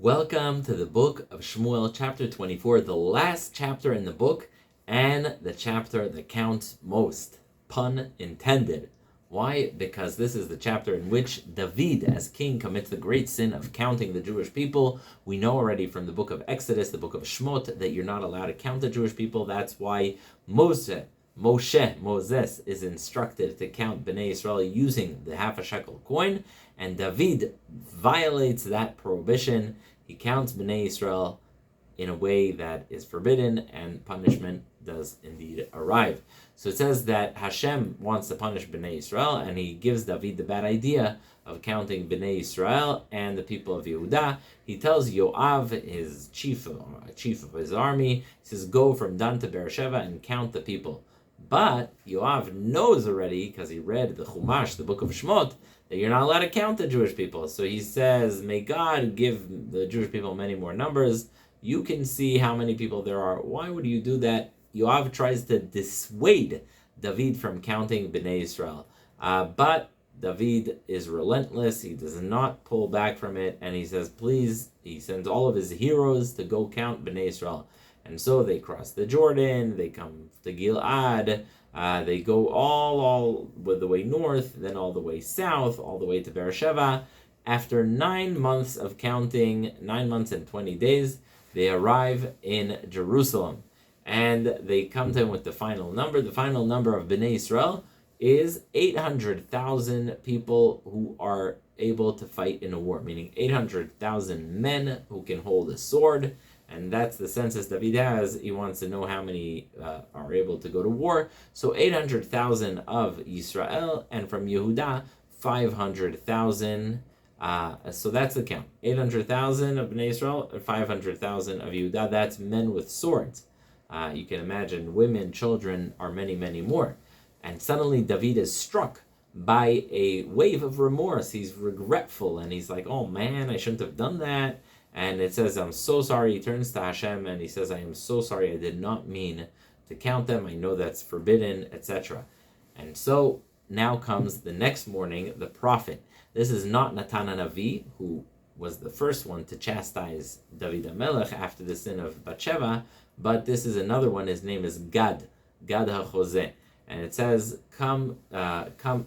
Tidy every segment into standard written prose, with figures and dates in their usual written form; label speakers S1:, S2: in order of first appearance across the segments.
S1: Welcome to the book of Shmuel, chapter 24, the last chapter in the book, and the chapter that counts most. Pun intended. Why? Because this is the chapter in which David, as king, commits the great sin of counting the Jewish people. We know already from the book of Exodus, the book of Shmot, that you're not allowed to count the Jewish people. That's why Moses is instructed to count Bnai Yisrael using the half a shekel coin, and David violates that prohibition. He counts Bnai Yisrael in a way that is forbidden, and punishment does indeed arrive. So it says that Hashem wants to punish Bnai Yisrael, and he gives David the bad idea of counting Bnai Yisrael and the people of Yehuda. He tells Yoav, his chief of his army, he says, go from Dan to Beersheba and count the people. But Yoav knows already, because he read the Chumash, the book of Shmot, that you're not allowed to count the Jewish people. So he says, may God give the Jewish people many more numbers. You can see how many people there are. Why would you do that? Yoav tries to dissuade David from counting Bnai Yisrael. But David is relentless. He does not pull back from it. And he says, please, he sends all of his heroes to go count Bnai Yisrael. And so they cross the Jordan, they come to Gilad, they go all the way north, then all the way south, all the way to Beersheba. After 9 months of counting, 9 months and 20 days, they arrive in Jerusalem. And they come to him with the final number. The final number of Bnai Yisrael is 800,000 people who are able to fight in a war, meaning 800,000 men who can hold a sword. And that's the census David has. He wants to know how many are able to go to war. So 800,000 of Yisrael, and from Yehuda, 500,000. So that's the count. 800,000 of Bnai Yisrael, and 500,000 of Yehuda. That's men with swords. You can imagine women, children are many, many more. And suddenly David is struck by a wave of remorse. He's regretful, and he's like, oh man, I shouldn't have done that. And it says, I'm so sorry. He turns to Hashem and he says, I am so sorry. I did not mean to count them. I know that's forbidden, etc. And so now comes the next morning, the prophet. This is not Natan HaNavi, who was the first one to chastise David HaMelech after the sin of Bathsheba, but this is another one. His name is Gad HaChozeh. And it says,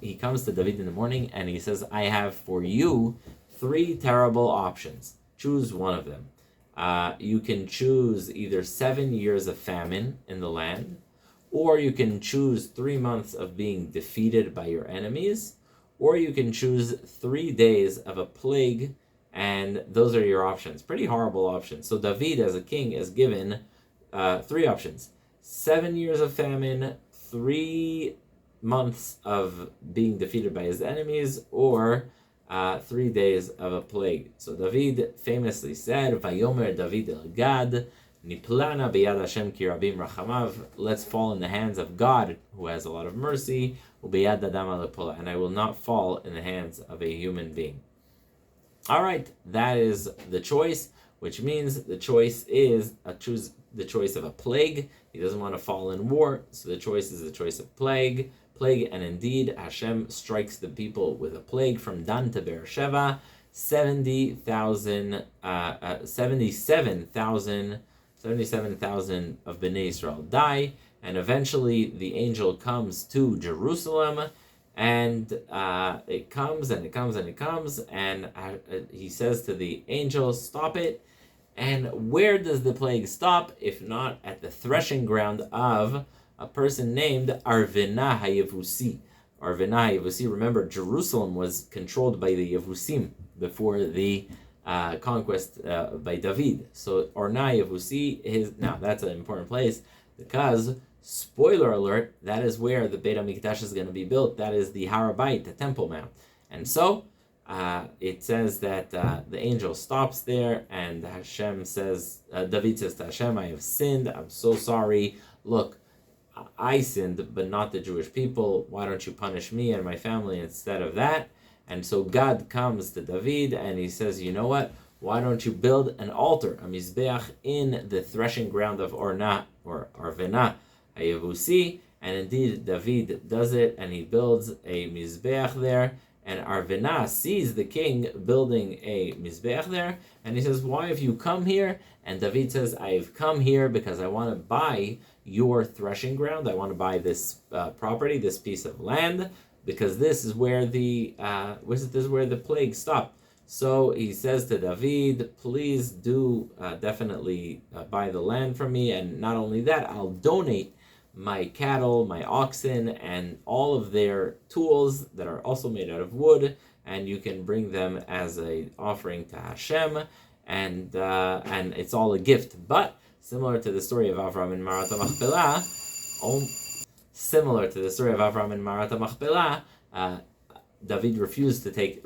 S1: he comes to David in the morning and he says, I have for you 3 terrible options. Choose one of them. You can choose either 7 years of famine in the land, or you can choose 3 months of being defeated by your enemies, or you can choose 3 days of a plague, and those are your options. Pretty horrible options. So David, as a king, is given 3 options. 7 years of famine, 3 months of being defeated by his enemies, or 3 days of a plague. So David famously said, Vayomer David el Gad, Niplana beyad Hashem ki rabim rachamav. Let's fall in the hands of God, who has a lot of mercy, ubeyad adam alepola, and I will not fall in the hands of a human being. All right, that is the choice, which means the choice is choose the choice of a plague. He doesn't want to fall in war, so the choice is the choice of plague. And indeed Hashem strikes the people with a plague from Dan to Beersheba. 77,000 of Bnai Yisrael die, and eventually the angel comes to Jerusalem, and it comes, and he says to the angel, stop it. And where does the plague stop, if not at the threshing ground of a person named Arvina HaYevusi. Arvina HaYevusi, remember, Jerusalem was controlled by the Yevusim before the conquest by David. So Arvina HaYevusi now that's an important place, because, spoiler alert, that is where the Beit HaMikdash is going to be built. That is the Har Bayit, the Temple Mount. And so it says that the angel stops there, and Hashem says, David says to Hashem, I have sinned, I'm so sorry. Look, I sinned, but not the Jewish people. Why don't you punish me and my family instead of that? And so God comes to David and he says, you know what? Why don't you build an altar, a mizbeach, in the threshing ground of Arvina HaYevusi? And indeed, David does it, and he builds a mizbeach there. And Arvina sees the king building a mizbeach there, and he says, "Why have you come here?" And David says, "I've come here because I want to buy your threshing ground. I want to buy this property, this piece of land, because this is where the plague stopped." So he says to David, "Please do definitely buy the land from me, and not only that, I'll donate my cattle, my oxen, and all of their tools that are also made out of wood, and you can bring them as a offering to Hashem, and it's all a gift." But similar to the story of Avram and Marat HaMachpelah, David refuses to take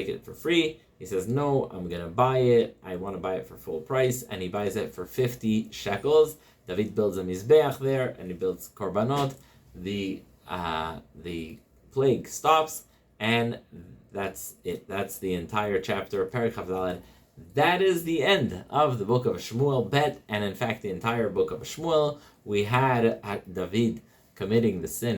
S1: it for free. He says, "No, I'm gonna buy it. I want to buy it for full price," and he buys it for 50 shekels. David builds a mizbeach there, and he builds korbanot. The plague stops, and that's it. That's the entire chapter of Perek Chavdaled. That is the end of the book of Shmuel Bet, and in fact the entire book of Shmuel. We had David committing the sin